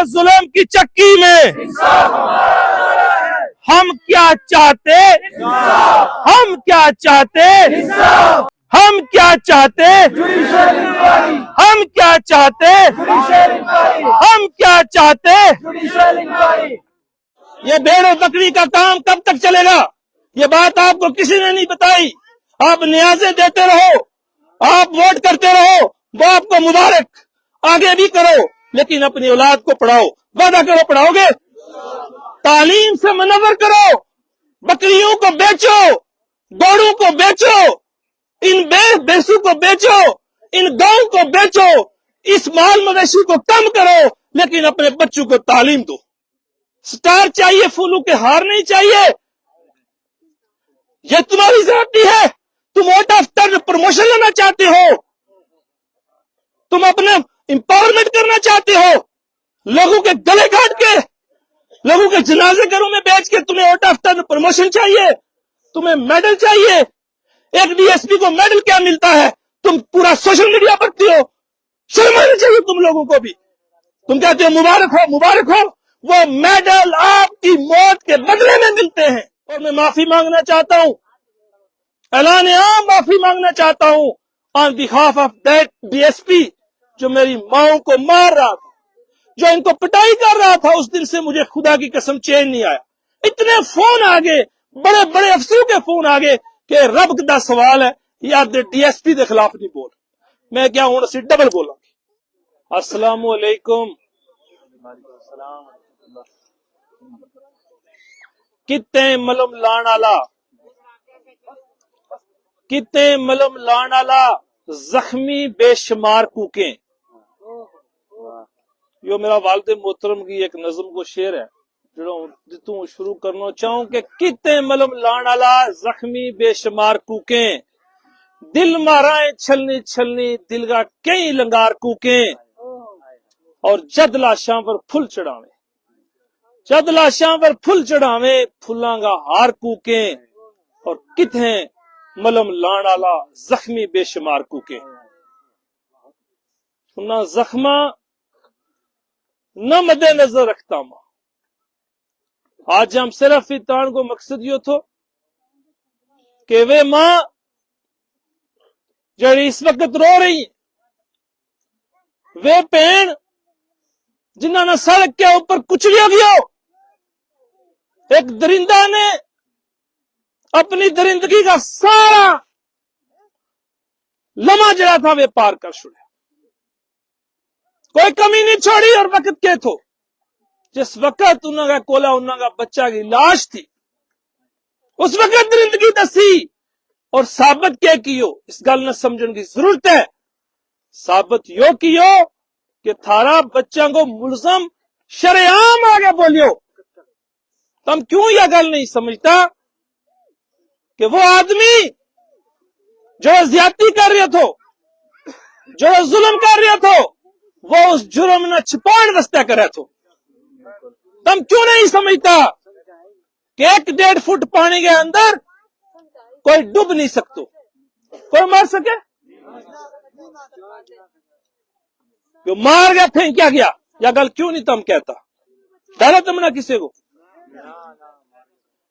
जुल्म की चक्की में हम क्या चाहते, हम क्या चाहते, हम क्या चाहते, हम क्या चाहते, हम क्या चाहते। ये भेड़ और बकरी का काम कब तक चलेगा? ये बात आपको किसी ने नहीं बताई। आप न्याज़े देते रहो, आप वोट करते रहो, वो आपको मुबारक, आगे भी करो, लेकिन अपनी औलाद को पढ़ाओ। वादा करो पढ़ाओगे। तालीम से मुनव्वर करो। बकरियों को बेचो, गौड़ों को बेचो, इन भैंसों को बेचो, इन गौ को बेचो, इस माल मवेशी को कम करो, लेकिन अपने बच्चों को तालीम दो। स्टार चाहिए, फूलों के हार नहीं चाहिए। ये तुम्हारी ज़िम्मेदारी है। तुम आउट ऑफ टर्न प्रमोशन लेना चाहते हो, तुम अपने एम्पावरमेंट करना चाहते हो, लोगों के गले काट के, लोगों के जनाजे घरों में बेच के तुम्हें आउट ऑफ टर्न प्रमोशन चाहिए, तुम्हें मेडल चाहिए। एक डीएसपी को मेडल क्या मिलता है? तुम पूरा सोशल मीडिया पढ़ती हो। शर्म आनी चाहिए तुम लोगों को भी। तुम कहते हो मुबारक हो, मुबारक हो। वो मेडल आपकी मौत के बदले में मिलते हैं। और मैं माफी मांगना चाहता हूं, ऐलान आम माफी मांगना चाहता हूं on behalf of that DSP जो मेरी माओं को मार रहा था, जो इनको पिटाई कर रहा था। उस दिन से मुझे खुदा की कसम चैन नहीं आया। इतने फोन आ गए, बड़े बड़े अफसरों के फोन आ गए कि रब का सवाल है या डीएसपी के खिलाफ नहीं बोल। मैं क्या हूं से डबल बोला। अस्सलाम वालेकुम। कितने मलम लाण आला, कितने मलम लाण आला, जख्मी बेशुमार कूके। यो मेरा वालिद मोहतरम की एक नज़म को शेर है जो तू शुरू करना चाहूं कि कितने मलम लाण आला, जख्मी बेशुमार कूके, दिल माराए छलनी छलनी, दिल का कई लंगार कूके। और जद लाशां पर फुल चढ़ावे, जद लाशां पर फुल चढ़ावे, फुलां का हार कूके। और कितने मलम लाण आला, जख्मी बेशुमार कूके। ना जख्मा न मद्दे नजर रखता मां। आज हम सिर्फ इतान को मकसद यो थो कि वे मां जड़ी इस वक्त रो रही, वे भैन जिन्होंने सड़क के ऊपर कुचलिया गया, एक दरिंदा ने अपनी दरिंदगी का सारा लम्हा जड़ा था वे पार कर छुड़े, कोई कमी नहीं छोड़ी। और वक्त के थो जिस वक्त उन्होंने कोला उन्होंने बच्चा की लाश थी, उस वक्त दरिंदगी दसी और साबित क्या कियो। इस गल न समझने की जरूरत है। साबित यो कियो कि थारा बच्चा को मुलजम शरेआम आगे बोलियो। तुम क्यों यह गल नहीं समझता कि वो आदमी जो ज्यादती कर रहे थो, जो जुल्म कर रहे थो, वो उस जुर्म न छिपाने वास्ते करे थो। तुम क्यों नहीं समझता कि 1-1.5 फुट पानी के अंदर कोई डूब नहीं सकता, कोई मार सके? जो मार गया फेंका गया, या गल क्यों नहीं तुम कहता? डरा तुमने किसी को?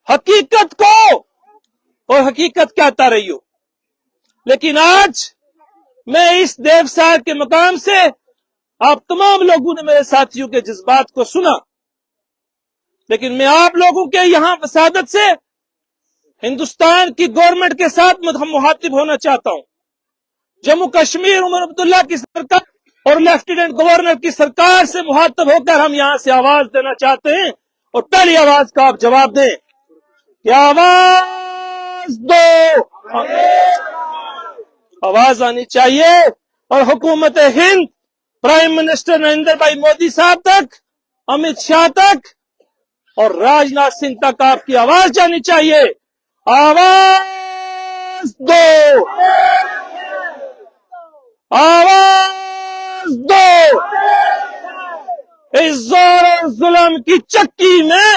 हकीकत को और हकीकत कहता रही हो। लेकिन आज मैं इस देवसार के मकाम से आप तमाम लोगों ने मेरे साथियों के जज्बात को सुना, लेकिन मैं आप लोगों के यहां वसादत से हिंदुस्तान की गवर्नमेंट के साथ मुखातिब होना चाहता हूं। जम्मू कश्मीर उमर अब्दुल्ला की सरकार और लेफ्टिनेंट गवर्नर की सरकार से मुखातिब होकर हम यहां से आवाज देना चाहते हैं। और पहली आवाज का आप जवाब दें कि आवाज दो, आवाज आनी चाहिए। और हुकूमत हिंद, प्राइम मिनिस्टर नरेंद्र भाई मोदी साहब तक, अमित शाह तक और राजनाथ सिंह तक आपकी आवाज जानी चाहिए। आवाज दो, आवाज दो। इस जोर और जुल्म की चक्की में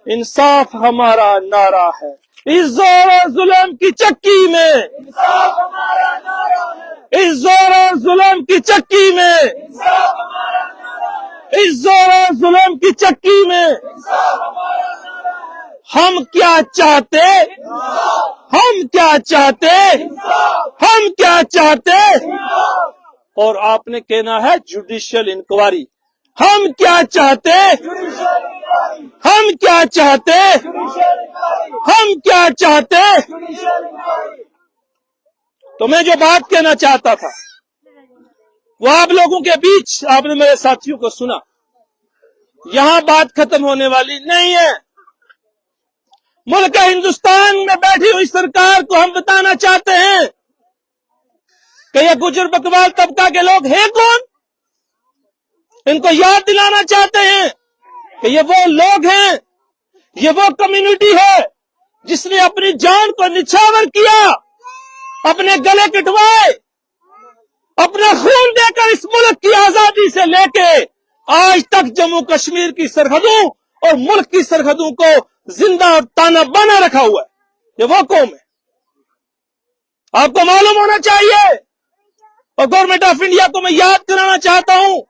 इंसाफ हमारा नारा है। इस जोर और जुल्म की चक्की में, इस जोर और जुल्म की चक्की में इस जोर जुल्म की चक्की में हम क्या चाहते, हम क्या चाहते, हम क्या चाहते। और आपने कहना है जुडिशियल इंक्वायरी। हम क्या चाहते, हम क्या चाहते, हम क्या चाहते। तो मैं जो बात कहना चाहता था वो आप लोगों के बीच, आपने मेरे साथियों को सुना, यहां बात खत्म होने वाली नहीं है। मुल्क हिंदुस्तान में बैठी हुई सरकार को हम बताना चाहते हैं कि ये गुजर बकवाल तबका के लोग हैं कौन। इनको याद दिलाना चाहते हैं कि ये वो लोग हैं, ये वो कम्युनिटी है जिसने अपनी जान को निछावर किया, अपने गले कटवाए, अपना खून देकर इस मुल्क की आजादी से लेके आज तक जम्मू कश्मीर की सरहदों और मुल्क की सरहदों को जिंदा और ताना बना रखा हुआ है। ये वो कौम है, आपको मालूम होना चाहिए। और गवर्नमेंट ऑफ इंडिया को मैं याद कराना चाहता हूं,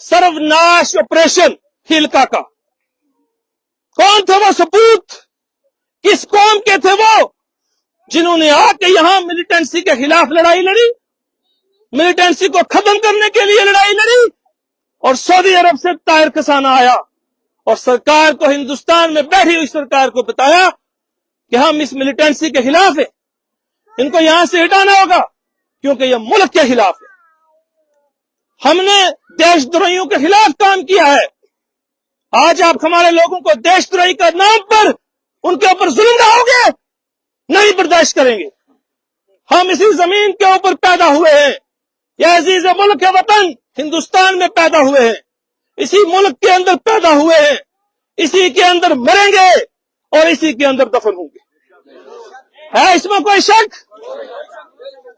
सर्वनाश ऑपरेशन हिलका का कौन थे वो सपूत, किस कौम के थे वो जिन्होंने आके यहां मिलिटेंसी के खिलाफ लड़ाई लड़ी, मिलिटेंसी को खत्म करने के लिए लड़ाई लड़ी। और सऊदी अरब से तायर खसाना आया और सरकार को, हिंदुस्तान में बैठी हुई सरकार को बताया कि हम इस मिलिटेंसी के खिलाफ हैं, इनको यहां से हटाना होगा क्योंकि यह मुल्क के खिलाफ है। हमने देशद्रोहियों के खिलाफ काम किया है। आज आप हमारे लोगों को देशद्रोही का नाम पर उनके ऊपर जुल्म ढाओगे, नहीं बर्दाश्त करेंगे। हम इसी जमीन के ऊपर पैदा हुए हैं, यह अजीज मुल्क है, वतन हिंदुस्तान में पैदा हुए हैं, इसी मुल्क के अंदर पैदा हुए हैं, इसी के अंदर मरेंगे और इसी के अंदर दफन होंगे। है इसमें कोई शक?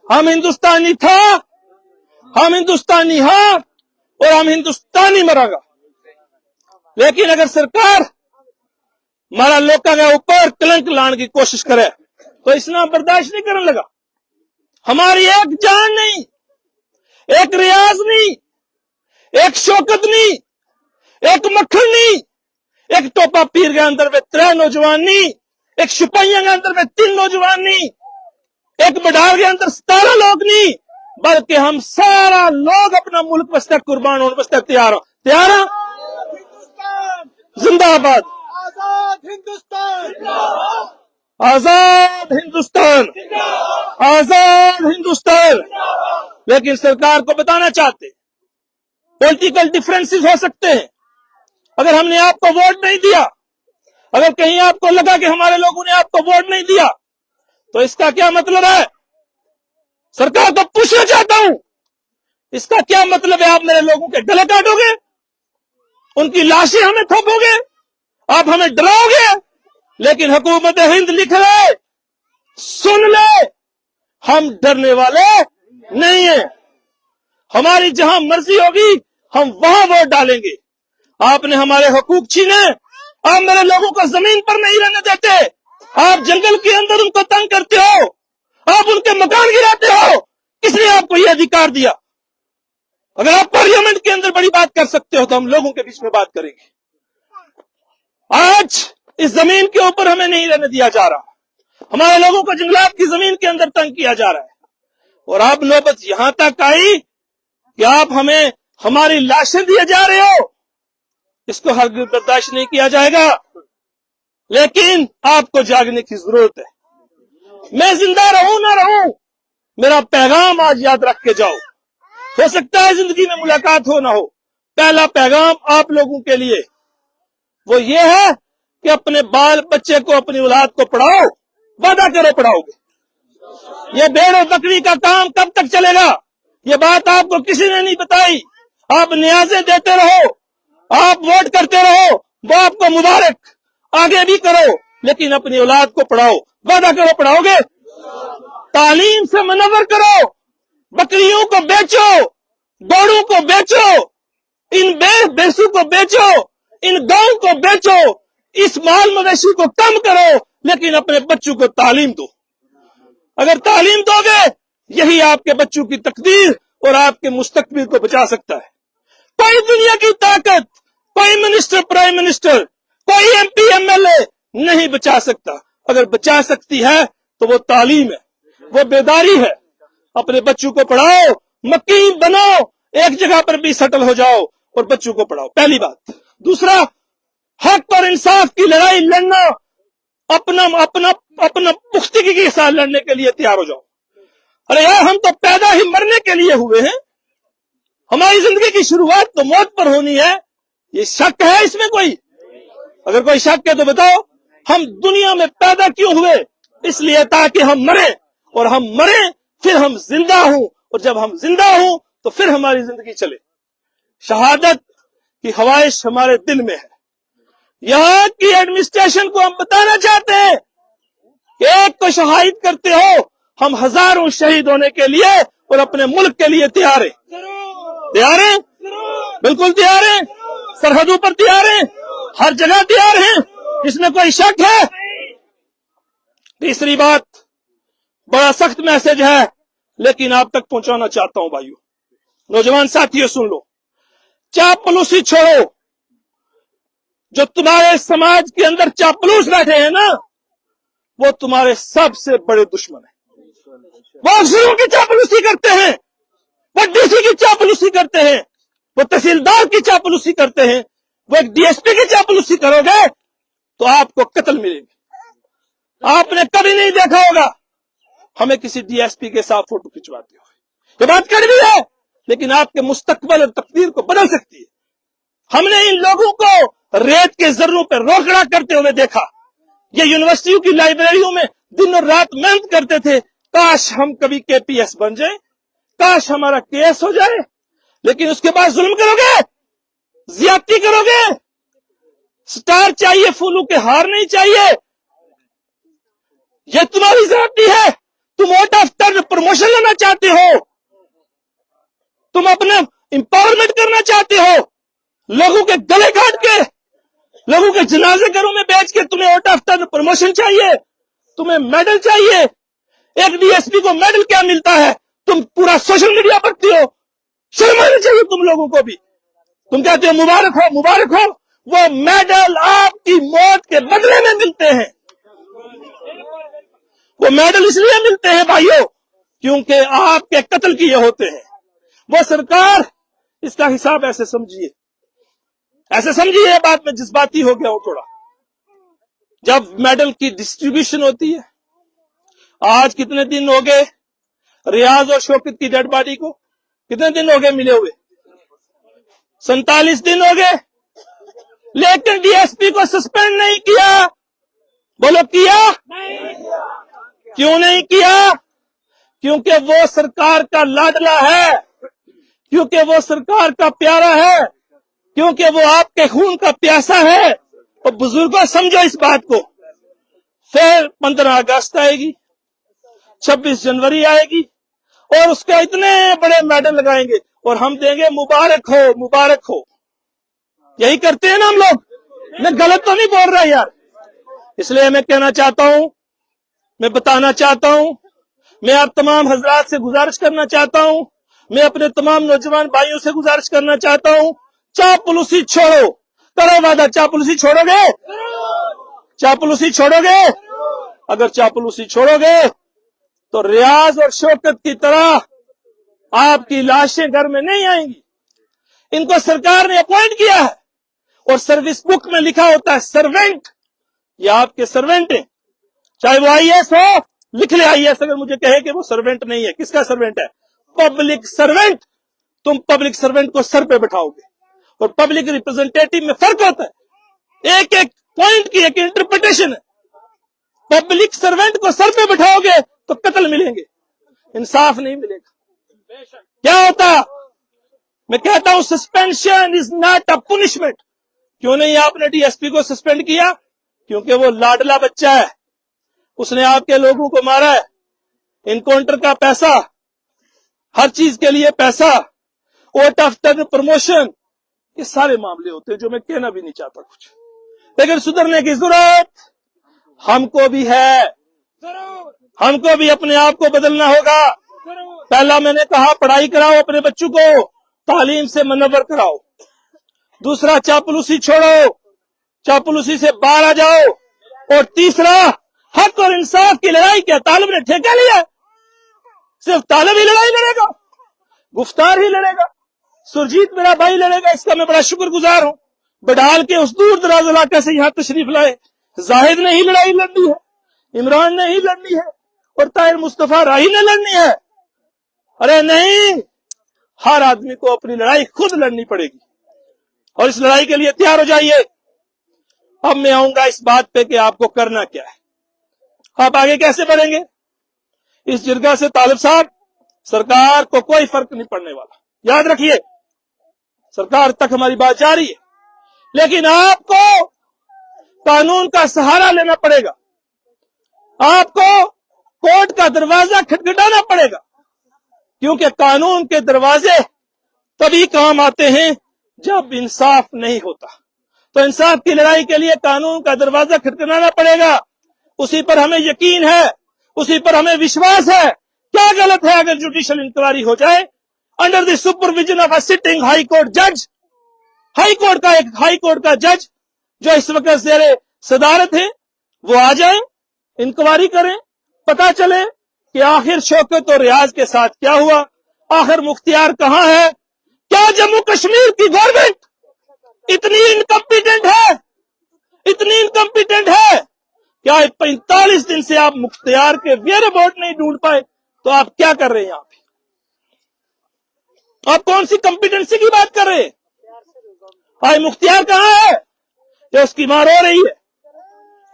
हम हिंदुस्तानी था, हम हिंदुस्तानी हैं और हम हिंदुस्तानी मरांगा। लेकिन अगर सरकार हमारा लोगों के ऊपर कलंक लाने की कोशिश करे तो इसना बर्दाश्त नहीं करने लगा। हमारी एक जान नहीं, एक रियाज नहीं, एक शौकत नहीं, एक मक्खन नहीं, एक टोपा पीर के अंदर में 3 नौजवान नहीं, एक सिपाहियों के अंदर में 3 नौजवान नहीं, एक बडार के अंदर 17 लोग नहीं, बल्कि हम सारा लोग अपना मुल्क वास्ते कुर्बान होने वास्ते तैयार हो। तैयार हो? जिंदाबाद आजाद हिंदुस्तान, आजाद हिंदुस्तान, आजाद हिंदुस्तान। लेकिन सरकार को बताना चाहते, पॉलिटिकल डिफरेंसेस हो सकते हैं। अगर हमने आपको वोट नहीं दिया, अगर कहीं आपको लगा कि हमारे लोगों ने आपको वोट नहीं दिया, तो इसका क्या मतलब है? सरकार को पूछना चाहता हूं, इसका क्या मतलब है? आप मेरे लोगों के गले काटोगे, उनकी लाशें हमें थोपोगे, आप हमें डराओगे। लेकिन हुकूमत हिंद लिख ले, सुन ले, हम डरने वाले नहीं है। हमारी जहां मर्जी होगी हम वहां वोट डालेंगे। आपने हमारे हकूक छीने, आप मेरे लोगों को जमीन पर नहीं रहने देते, आप जंगल के अंदर उनको तंग करते हो, आप उनके मकान गिराते हो। किसने आपको यह अधिकार दिया? अगर आप पार्लियामेंट के अंदर बड़ी बात कर सकते हो तो हम लोगों के बीच में बात करेंगे। आज इस जमीन के ऊपर हमें नहीं रहने दिया जा रहा, हमारे लोगों को जंगलात की जमीन के अंदर तंग किया जा रहा है। और अब नौबत यहां तक आई कि आप हमें हमारी लाशें दिए जा रहे हो। इसको हरगिज़ बर्दाश्त नहीं किया जाएगा। लेकिन आपको जागने की जरूरत है। मैं जिंदा रहूं ना रहूं, मेरा पैगाम आज याद रख के जाओ। हो सकता है जिंदगी में मुलाकात हो ना हो। पहला पैगाम आप लोगों के लिए वो ये है कि अपने बाल बच्चे को, अपनी औलाद को पढ़ाओ। वादा करो पढ़ाओगे। ये भेड़ और बकरी का काम कब तक चलेगा? ये बात आपको किसी ने नहीं बताई। आप न्याज़ें देते रहो, आप वोट करते रहो, वो आपको मुबारक, आगे भी करो, लेकिन अपनी औलाद को पढ़ाओ। वादा करो पढ़ाओगे। तालीम से मुनव्वर करो। बकरियों को बेचो, गौड़ों को बेचो, इन भैंसों को बेचो, इन गायों को बेचो, इस माल मवेशी को कम करो, लेकिन अपने बच्चों को तालीम दो। अगर तालीम दोगे, यही आपके बच्चों की तकदीर और आपके मुस्तकबिल को बचा सकता है। कोई दुनिया की ताकत, कोई मिनिस्टर, प्राइम मिनिस्टर, कोई MP MLA नहीं बचा सकता। अगर बचा सकती है तो वो तालीम है, वो बेदारी है। अपने बच्चों को पढ़ाओ, मकीन बनो, एक जगह पर भी सेटल हो जाओ और बच्चों को पढ़ाओ, पहली बात। दूसरा, हक और इंसाफ की लड़ाई लड़ना, अपना पुख्तगी के साथ लड़ने के लिए तैयार हो जाओ। अरे यार, हम तो पैदा ही मरने के लिए हुए हैं। हमारी जिंदगी की शुरुआत तो मौत पर होनी है। ये शक है इसमें कोई? अगर कोई शक है तो बताओ। हम दुनिया में पैदा क्यों हुए? इसलिए ताकि हम मरें, और हम मरें फिर हम जिंदा हूं, और जब हम जिंदा हूं तो फिर हमारी जिंदगी चले। शहादत की ख्वाहिश हमारे दिल में है। यहाँ की एडमिनिस्ट्रेशन को हम बताना चाहते हैं कि एक को शहीद करते हो, हम हजारों शहीद होने के लिए और अपने मुल्क के लिए तैयार हैं। तैयार हैं, बिल्कुल तैयार हैं, सरहदों पर तैयार हैं, हर जगह तैयार हैं। इसमें कोई शक है? तीसरी बात, बड़ा सख्त मैसेज है लेकिन आप तक पहुंचाना चाहता हूं भाइयों, नौजवान साथियों, सुन लो। चापलूसी छोड़ो। जो तुम्हारे समाज के अंदर चापलूस बैठे हैं ना, वो तुम्हारे सबसे बड़े दुश्मन हैं। वो अफसरों की चापलूसी करते हैं, वो DC की चापलूसी करते हैं, वो तहसीलदार की चापलूसी करते हैं, वो एक DSP की चापलूसी करोगे तो आपको कत्ल मिलेगी। आपने कभी नहीं देखा होगा हमें किसी DSP के साथ फोटो खिंचवाते हुए। ये बात कड़वी है लेकिन आपके मुस्तकबिल और तकदीर को बदल सकती है। हमने इन लोगों को रेत के जर्रों पर रोकड़ा करते हुए देखा। ये यूनिवर्सिटियों की लाइब्रेरियों में दिन और रात मेहनत करते थे, काश हम कभी KPS बन जाए, काश हमारा केस हो जाए। लेकिन उसके बाद जुल्म करोगे, ज्यादती करोगे। स्टार चाहिए, फूलों के हार नहीं चाहिए। ये तुम्हारी ज्यादती है। तुम आउट ऑफ टर्न प्रमोशन लेना चाहते हो, तुम अपना एम्पावरमेंट करना चाहते हो, लोगों के गले काट के, लोगों के जनाजे घरों में बेच के तुम्हें आउट ऑफ टर्न प्रमोशन चाहिए, तुम्हें मेडल चाहिए। एक DSP को मेडल क्या मिलता है? तुम पूरा सोशल मीडिया पढ़ती हो। शर्म आनी चाहिए तुम लोगों को भी। तुम कहते हो मुबारक हो, मुबारक हो। वो मेडल आपकी मौत के बदले में मिलते हैं। वो मेडल इसलिए मिलते हैं भाइयों क्योंकि आपके कत्ल किए होते हैं। वो सरकार, इसका हिसाब ऐसे समझिए, ऐसे समझिए। बात में जज्बाती हो गया हूं थोड़ा। जब मेडल की डिस्ट्रीब्यूशन होती है, आज कितने दिन हो गए रियाज और शौकत की डेड बॉडी को? कितने दिन हो गए मिले हुए? 47 दिन हो गए। लेकिन DSP को सस्पेंड नहीं किया। बोलो किया? क्यों नहीं किया? क्योंकि वो सरकार का लाडला है, क्योंकि वो सरकार का प्यारा है, क्योंकि वो आपके खून का प्यासा है। और बुजुर्गों, समझो इस बात को। फिर 15 अगस्त आएगी, 26 जनवरी आएगी, और उसके इतने बड़े मेडल लगाएंगे और हम देंगे मुबारक हो, मुबारक हो। यही करते हैं ना हम लोग। मैं गलत तो नहीं बोल रहा यार। इसलिए मैं कहना चाहता हूं, मैं बताना चाहता हूं, मैं आप तमाम हजरात से गुजारिश करना चाहता हूं, मैं अपने तमाम नौजवान भाइयों से गुजारिश करना चाहता हूं, चापलूसी छोड़ो। करो वादा, चापलूसी छोड़ोगे? चापलूसी छोड़ोगे? अगर चापलूसी छोड़ोगे तो रियाज और शौकत की तरह आपकी लाशें घर में नहीं आएंगी। इनको सरकार ने अपॉइंट किया है और सर्विस बुक में लिखा होता है सर्वेंट। ये आपके सर्वेंट हैं। चाहे वो IAS हो, लिख ले IAS। अगर मुझे कहे कि वो सर्वेंट नहीं है, किसका सर्वेंट है? Public servant. तुम पब्लिक सर्वेंट को सर पे बैठाओगे और पब्लिक रिप्रेजेंटेटिव में फर्क होता है। एक एक पॉइंट की एक इंटरप्रिटेशन है। पब्लिक सर्वेंट को सर पे बैठाओगे तो कत्ल मिलेंगे, इंसाफ नहीं मिलेगा। क्या होता? मैं कहता हूं suspension is not a punishment. क्यों नहीं आपने DSP को सस्पेंड किया? क्योंकि वो लाडला बच्चा है, उसने आपके लोगों को मारा है। इनकाउंटर का पैसा, हर चीज के लिए पैसा, आउट ऑफ टर्न प्रमोशन, ये सारे मामले होते हैं जो मैं कहना भी नहीं चाहता कुछ। लेकिन सुधरने की जरूरत हमको भी है। हमको भी अपने आप को बदलना होगा। पहला मैंने कहा पढ़ाई कराओ अपने बच्चों को, تعلیم سے منور کراؤ. دوسرا چاپلوسی چھوڑو, چاپلوسی سے باہر آ جاؤ. اور تیسرا حق اور انصاف کی لڑائی کیا طالب نے ٹھیکہ لیا؟ صرف طالب ہی لڑائی لڑے گا, گفتار ہی لڑے گا, سرجیت میرا بھائی لڑے گا, اس کا میں بڑا شکر گزار ہوں. بڈال کے اس دور دراز علاقے سے یہاں تشریف لائے. زاہد نے ہی لڑائی لڑنی ہے, عمران نے ہی لڑنی ہے, اور طاہر مصطفیٰ راہی نے لڑنی ہے. ارے نہیں, ہر آدمی کو اپنی لڑائی خود لڑنی پڑے گی, اور اس لڑائی کے لیے تیار ہو جائیے. اب میں آؤں گا اس بات پہ کہ آپ کو کرنا کیا ہے, آپ آگے کیسے بڑھیں گے. اس جرگہ سے طالب صاحب سرکار کو کوئی فرق نہیں پڑنے والا, یاد رکھیے. سرکار تک ہماری بات جاری ہے, لیکن آپ کو قانون کا سہارا لینا پڑے گا. آپ کو کورٹ کا دروازہ کھٹکھٹانا پڑے گا, کیونکہ قانون کے دروازے تبھی کام آتے ہیں جب انصاف نہیں ہوتا. تو انصاف کی لڑائی کے لیے قانون کا دروازہ کھٹکھٹانا پڑے گا. اسی پر ہمیں یقین ہے, اسی پر ہمیں وشواس ہے. کیا غلط ہے اگر جوڈیشل انکوائری ہو جائے under the supervision of a sitting high court جج. ہائی کورٹ کا جج جو اس وقت زیر صدارت ہے, وہ آ جائیں, انکوائری کریں, پتا چلے کہ آخر شوکت اور ریاض کے ساتھ کیا ہوا, آخر مختیار کہاں ہے. کیا جموں کشمیر کی گورنمنٹ اتنی انکمپیٹنٹ ہے کیا 45 دن سے آپ مختیار کے ویئر بورڈ نہیں ڈھونڈ پائے؟ تو آپ کیا کر رہے ہیں یہاں پہ؟ آپ کون سی کمپیٹنسی کی بات کر رہے ہیں؟ آج مختیار کہاں ہے؟ یہ اس کی ماں رو رہی ہے.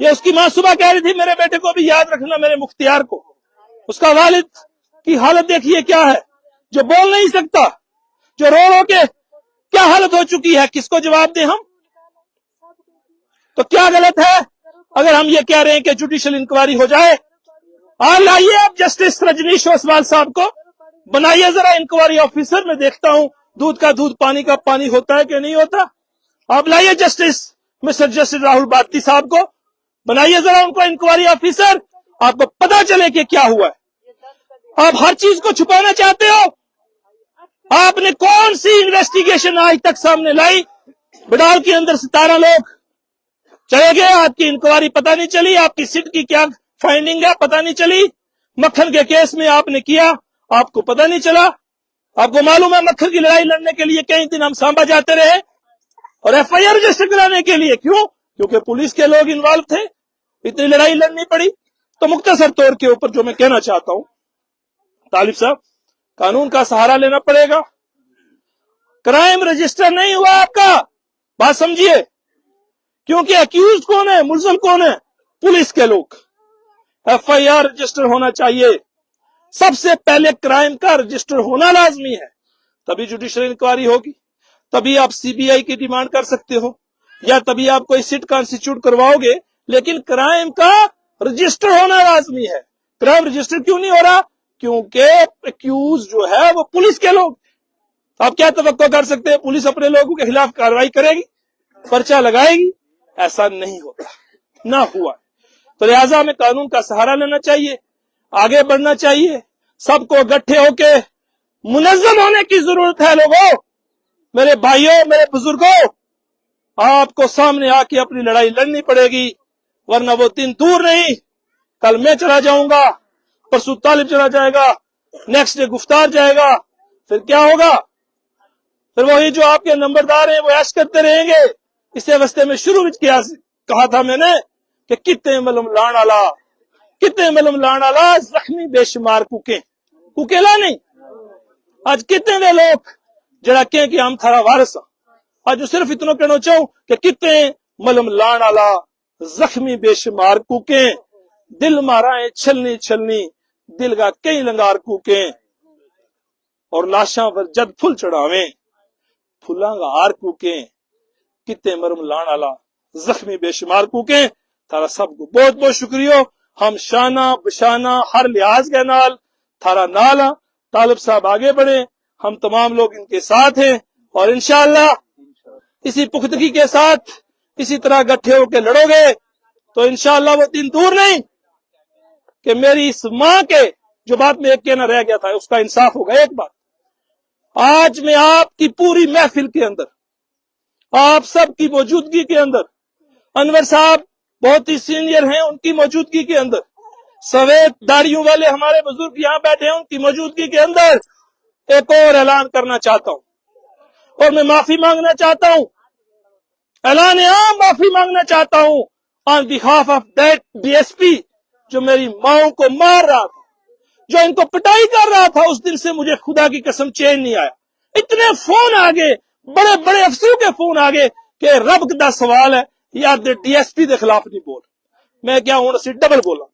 یہ اس کی ماں صبح کہہ رہی تھی میرے بیٹے کو بھی یاد رکھنا, میرے مختیار کو. اس کا والد کی حالت دیکھیے کیا ہے, جو بول نہیں سکتا, جو رو رو کے کیا حالت ہو چکی ہے. کس کو جواب دیں ہم؟ تو کیا غلط ہے اگر ہم یہ کہہ رہے ہیں کہ جوڈیشل انکوائری ہو جائے؟ لائیے آپ جسٹس رجنیش اوسوال صاحب کو بنائیے ذرا انکوائری آفیسر. میں دیکھتا ہوں دودھ کا دودھ پانی کا پانی ہوتا ہے کہ نہیں ہوتا. آپ لائیے جسٹس راہل بھارتی صاحب کو, بنائیے ذرا ان کو انکوائری آفیسر. آپ کو پتا چلے کہ کیا ہوا ہے. آپ ہر چیز کو چھپانا چاہتے ہو. آپ نے کون سی انویسٹیگیشن آج تک سامنے لائی؟ بڈال کے اندر 17 لوگ چلے گئے, آپ کی انکوائری پتا نہیں چلی, آپ کی سٹ کی کیا فائنڈنگ ہے پتا نہیں چلی. مکھن کے کیس میں آپ نے کیا, آپ کو پتا نہیں چلا. آپ کو معلوم ہے مکھن کی لڑائی لڑنے کے لیے کئی دن ہم سانبا جاتے رہے, اور ایف آئی آر رجسٹر کرانے کے لیے. کیوں؟ کیونکہ پولیس کے لوگ انوالو تھے, اتنی لڑائی لڑنی پڑی. تو مختصر طور کے اوپر جو میں کہنا چاہتا ہوں, طالب صاحب قانون کا سہارا لینا پڑے گا. کرائم رجسٹر نہیں ہوا آپ کا, بات سمجھیے, کیونکہ اکیوز کون ہے, ملزم کون ہے؟ پولیس کے لوگ. ایف آئی آر رجسٹر ہونا چاہیے. سب سے پہلے کرائم کا رجسٹر ہونا لازمی ہے, تبھی جوڈیشل انکوائری ہوگی, تبھی آپ سی بی آئی کی ڈیمانڈ کر سکتے ہو, یا تبھی آپ کوئی سٹ کانسٹیچیوٹ کرواؤ گے. لیکن کرائم کا رجسٹر ہونا لازمی ہے. کرائم رجسٹر کیوں نہیں ہو رہا؟ کیونکہ ایکیوز جو ہے وہ پولیس کے لوگ. آپ کیا توقع کر سکتے ہیں پولیس اپنے لوگوں کے خلاف کارروائی کرے گی, پرچہ لگائے گی؟ ایسا نہیں ہوتا, نہ ہوا. تو لہٰذا ہمیں قانون کا سہارا لینا چاہیے, آگے بڑھنا چاہیے. سب کو اکٹھے ہو کے منظم ہونے کی ضرورت ہے. لوگوں, میرے بھائیوں, میرے بزرگوں, آپ کو سامنے آ کے اپنی لڑائی لڑنی پڑے گی, ورنہ وہ دن دور نہیں. کل میں چلا جاؤں گا, پرسوں طالب چلا جائے گا, نیکسٹ ڈے گفتار جائے گا. پھر کیا ہوگا؟ پھر وہی جو آپ کے نمبردار ہیں وہ ایش کرتے رہیں گے. اسے واسطے میں شروع میں کہا تھا میں نے کہ کتنے ملم لان آلا زخمی بے شمار کوکیلا نہیں. آج کتنے لوگ جڑا کہیں کہ ہم تھارا وارث ہاں, آج صرف اتنا کہنا چاہوں کہ کتنے ملم لان آلا زخمی بے شمار کوکیں, دل مارائیں چھلنی چھلنی دل کا کئی لنگار کوکیں, اور لاشاں پر جد پھل چڑھاویں پھلاں کا ہار کوکیں. کتنے مرم لان آلا زخمی بے شمار کوکیں. تھارا سب کو بہت بہت شکریہ. ہم شانہ بشانہ ہر لحاظ کے نال تھارا نالا. طالب صاحب آگے بڑھے, ہم تمام لوگ ان کے ساتھ ہیں, اور انشاءاللہ اسی پختگی کے ساتھ اسی طرح گٹھے ہو کے لڑو گے تو انشاءاللہ وہ دن دور نہیں کہ میری اس ماں کے جو بات میں ایک کہنا رہ گیا تھا اس کا انصاف ہوگا. ایک بات آج میں آپ کی پوری محفل کے اندر، آپ سب کی موجودگی کے اندر، انور صاحب بہت ہی سینئر ہیں، ان کی موجودگی کے اندر، سفید داڑیوں والے ہمارے بزرگ یہاں بیٹھے ہیں، ان کی موجودگی کے اندر ایک اور اعلان کرنا چاہتا ہوں، اور میں معافی مانگنا چاہتا ہوں، اعلان عام معافی مانگنا چاہتا ہوں on behalf of that D S P جو میری ماؤں کو مار رہا تھا، جو ان کو پٹائی کر رہا تھا۔ اس دن سے مجھے خدا کی قسم چین نہیں آیا، اتنے فون آگے، بڑے بڑے افسروں کے فون آگے کہ رب دا سوال ہے، یا ڈی ایس پی دے خلاف نہیں بول، میں کیا ہوں سے ڈبل بولا۔